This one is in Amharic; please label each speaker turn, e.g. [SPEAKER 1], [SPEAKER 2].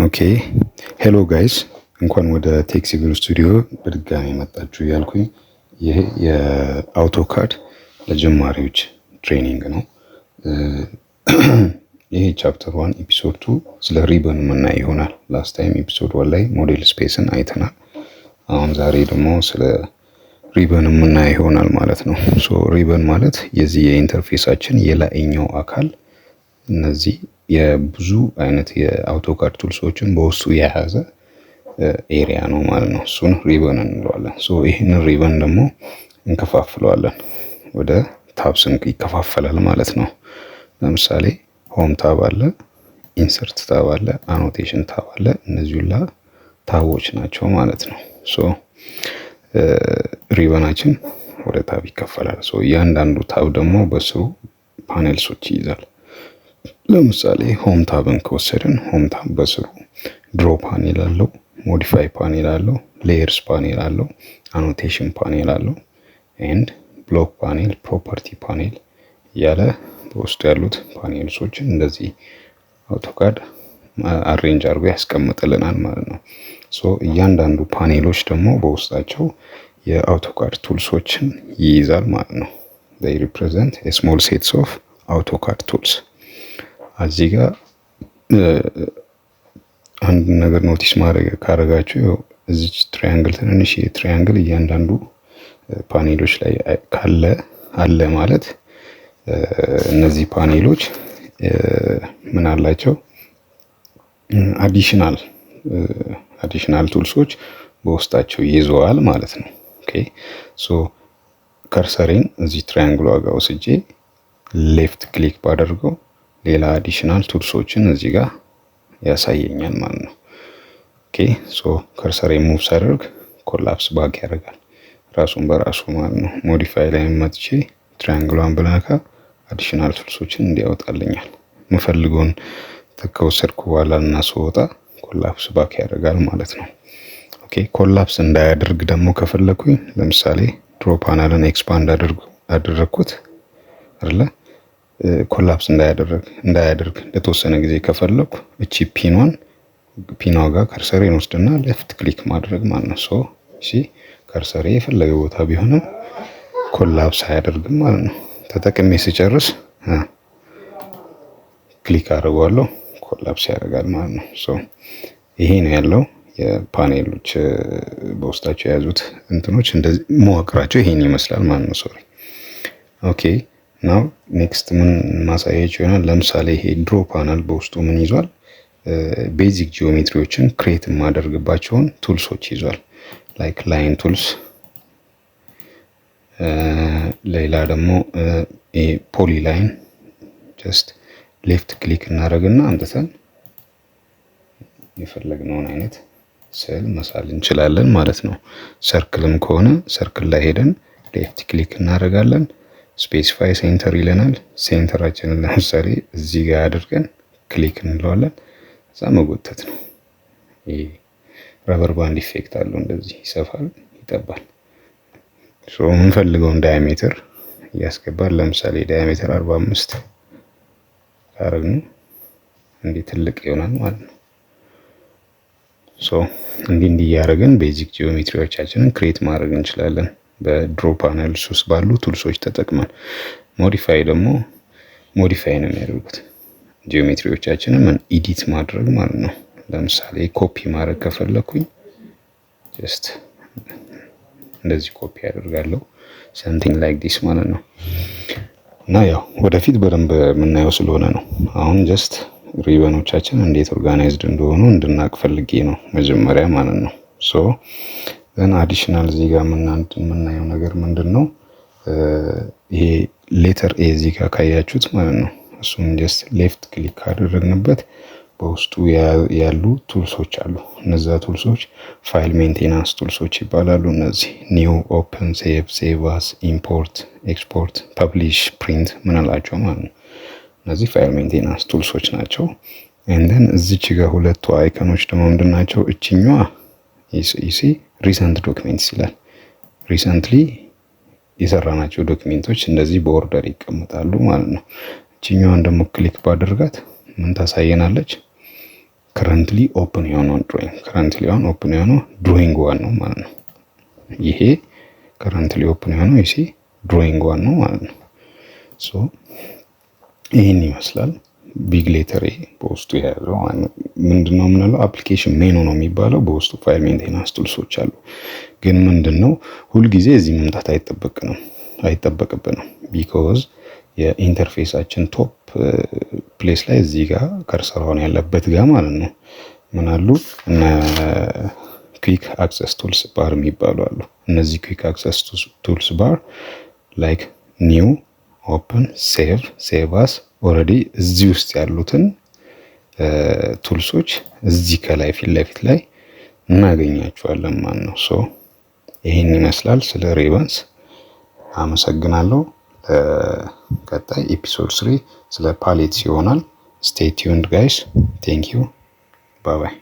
[SPEAKER 1] ኦኬ ሄሎ ጋይስ እንኳን ወደ ቴክሲቪል ስቱዲዮ በድጋሚ መጣችሁ እያልኩኝ ይሄ የአውቶካድ ለጀማሪዎች ትሬኒንግ ነው። ይሄ ቻፕተር 1 ኤፒሶድ 2 ስለ ሪበን የምናይ ይሆናል። ላስት ታይም ኤፒሶድ 1 ላይ ሞዴል ስፔስን አይተናል። አሁን ዛሬ ደግሞ ስለ ሪበን የምናይ ይሆናል ማለት ነው። ሶ ሪበን ማለት የዚህ የኢንተርፌሳችን የላይኛው አካል እነዚህ የብዙ አይነት የአውቶካድ ቱልሶችን በውስጡ የያዘ ኤሪያ ነው ማለት ነው። እሱን ሪበን እንለዋለን። ሶ ይህንን ሪበን ደግሞ እንከፋፍለዋለን። ወደ ታብስ ይከፋፈላል ማለት ነው። ለምሳሌ ሆም ታብ አለ፣ ኢንሰርት ታብ አለ፣ አኖቴሽን ታብ አለ። እነዚህ ሁላ ታቦች ናቸው ማለት ነው። ሶ ሪበናችን ወደ ታብ ይከፈላል። ሶ እያንዳንዱ ታብ ደግሞ በስሩ ፓኔልሶች ይይዛል። ለምሳሌ ሆም ታብን ከወሰድን ሆም ታብ በስሩ ድሮ ፓኔል አለው፣ ሞዲፋይ ፓኔል አለው፣ ሌየርስ ፓኔል አለው፣ አኖቴሽን ፓኔል አለው፣ ኤንድ ብሎክ ፓኔል፣ ፕሮፐርቲ ፓኔል እያለ በውስጡ ያሉት ፓኔልሶችን እንደዚህ አውቶካድ አሬንጅ አድርጎ ያስቀምጥልናል ማለት ነው። ሶ እያንዳንዱ ፓኔሎች ደግሞ በውስጣቸው የአውቶካድ ቱልሶችን ይይዛል ማለት ነው። they represent a small sets of AutoCAD tools። እዚህ ጋር አንድ ነገር ኖቲስ ማድረግ ካረጋችሁ እዚች ትራያንግል ትንሽ ትራያንግል እያንዳንዱ ፓኔሎች ላይ አለ ማለት እነዚህ ፓኔሎች ምን አላቸው? አዲሽናል ቱልሶች በውስጣቸው ይዘዋል ማለት ነው። ኦኬ ሶ ከርሰሬን እዚህ ትራያንግሏ ጋር ወስጄ ሌፍት ክሊክ ባደርገው ሌላ አዲሽናል ቱልሶችን እዚህ ጋር ያሳየኛል ማለት ነው። ኦኬ ሶ ከርሰሬን ሙቭ ሳደርግ ኮላፕስ ባክ ያደርጋል ራሱን በራሱ ማለት ነው። ሞዲፋይ ላይ መጥቼ ትራያንግሏን ብነካ አዲሽናል ቱልሶችን እንዲያወጣልኛል። የምፈልገውን ከወሰድኩ በኋላ እና ስወጣ ኮላፕስ ባክ ያደርጋል ማለት ነው። ኦኬ ኮላፕስ እንዳያደርግ ደግሞ ከፈለኩኝ ለምሳሌ ድሮ ፓናልን ኤክስፓንድ አደረኩት አይደለ? ኮላፕስ እንዳያደርግ ለተወሰነ ጊዜ ከፈለኩ እቺ ፒኗ ጋር ከርሰሬን ወስድና ሌፍት ክሊክ ማድረግ ማለት ነው። ሶ እሺ ከርሰሬ የፈለገ ቦታ ቢሆንም ኮላፕስ አያደርግም ማለት ነው። ተጠቅሜ ሲጨርስ ክሊክ አድርገዋለሁ ኮላፕስ ያደርጋል ማለት ነው። ሶ ይሄ ነው ያለው የፓኔሎች በውስጣቸው የያዙት እንትኖች እንደዚህ መዋቅራቸው ይሄን ይመስላል ማለት ነው። ሶሪ ኦኬ ናው ኔክስት ምን ማሳያችሁ ይሆናል። ለምሳሌ ይሄ ድሮ ፓናል በውስጡ ምን ይዟል? ቤዚክ ጂኦሜትሪዎችን ክሬት የማደርግባቸውን ቱልሶች ይዟል። ላይክ ላይን ቱልስ፣ ሌላ ደግሞ ፖሊ ላይን ጀስት ሌፍት ክሊክ እናደርግና አምጥተን የፈለግነውን አይነት ስዕል መሳል እንችላለን ማለት ነው። ሰርክልም ከሆነ ሰርክል ላይ ሄደን ሌፍት ክሊክ እናደርጋለን። ስፔሲፋይ ሴንተር ይለናል። ሴንተራችንን ለምሳሌ እዚህ ጋር አድርገን ክሊክ እንለዋለን። እዛ መጎተት ነው። ይሄ ረበር ባንድ ኢፌክት አለው። እንደዚህ ይሰፋል፣ ይጠባል። ሶ የምንፈልገውን ዳያሜትር እያስገባል። ለምሳሌ ዳያሜትር 45 ካረግን እንዲህ ትልቅ ይሆናል ማለት ነው። ሶ እንዲህ እያደረግን ቤዚክ ጂኦሜትሪዎቻችንን ክሬት ማድረግ እንችላለን በድሮ ፓነልስ ውስጥ ባሉ ቱልሶች ተጠቅመን። ሞዲፋይ ደግሞ ሞዲፋይ ነው የሚያደርጉት ጂኦሜትሪዎቻችንን ምን ኢዲት ማድረግ ማለት ነው። ለምሳሌ ኮፒ ማድረግ ከፈለኩኝ ጀስት እንደዚህ ኮፒ አደርጋለሁ something like this ማለት ነው። እና ያው ወደፊት በደንብ የምናየው ስለሆነ ነው። አሁን ጀስት ሪበኖቻችን እንዴት ኦርጋናይዝድ እንደሆኑ እንድናቅ ፈልጌ ነው መጀመሪያ ማለት ነው። ሶ ዘን አዲሽናል እዚህ ጋር የምናየው ነገር ምንድን ነው? ይሄ ሌተር ኤ እዚህ ጋር ካያችሁት ማለት ነው። እሱን ጀስት ሌፍት ክሊክ ካደረግንበት በውስጡ ያሉ ቱልሶች አሉ። እነዛ ቱልሶች ፋይል ሜንቴናንስ ቱልሶች ይባላሉ። እነዚህ ኒው፣ ኦፕን፣ ሴቭ አስ፣ ኢምፖርት፣ ኤክስፖርት፣ ፐብሊሽ፣ ፕሪንት ምንላቸው ማለት ነው። እነዚህ ፋይል ሜንቴናንስ ቱልሶች ናቸው። ኤንደን እዚች ጋር ሁለቱ አይከኖች ደግሞ ምንድን ናቸው? እችኛዋ ይሲ ሪሰንት ዶክሜንትስ ይላል። ሪሰንትሊ የሰራናቸው ዶክሜንቶች እንደዚህ በኦርደር ይቀመጣሉ ማለት ነው። እችኛዋን ደግሞ ክሊክ ባደርጋት ምን ታሳየናለች? ከረንትሊ ኦፕን የሆነው ድሮይንግ ዋን ነው ማለት ነው። ይሄ ከረንትሊ ኦፕን የሆነው ይሄ ድሮይንግ ዋን ነው ማለት ነው። ሶ ይሄን ይመስላል። ቢግ ሌተር በውስጡ የያዘው ምንድነው የምንለው አፕሊኬሽን ሜኑ ነው የሚባለው። በውስጡ ፋይል ሜንቴናንስ ቱልሶች አሉ። ግን ምንድነው ሁልጊዜ እዚህ መምጣት አይጠበቅብንም። ቢኮዝ የኢንተርፌሳችን ቶፕ ፕሌስ ላይ እዚህ ጋር ከርሰሯን ያለበት ጋር ማለት ነው ምን አሉ እና ኩዊክ አክሰስ ቱልስ ባር የሚባሉ አሉ። እነዚህ ኩዊክ አክሰስ ቱልስ ባር ላይክ ኒው፣ ኦፕን፣ ሴቭ አስ ኦልሬዲ እዚህ ውስጥ ያሉትን ቱልሶች እዚህ ከላይ ፊት ለፊት ላይ እናገኛቸዋለን ማለት ነው። ሶ ይሄን ይመስላል ስለ ሪበንስ። አመሰግናለሁ። ቀጣይ ኤፒሶድ 3 ስለ ፓሌትስ ይሆናል። ስቴይ ቲዩንድ ጋይስ። ቴንክ ዩ ባይ ባይ።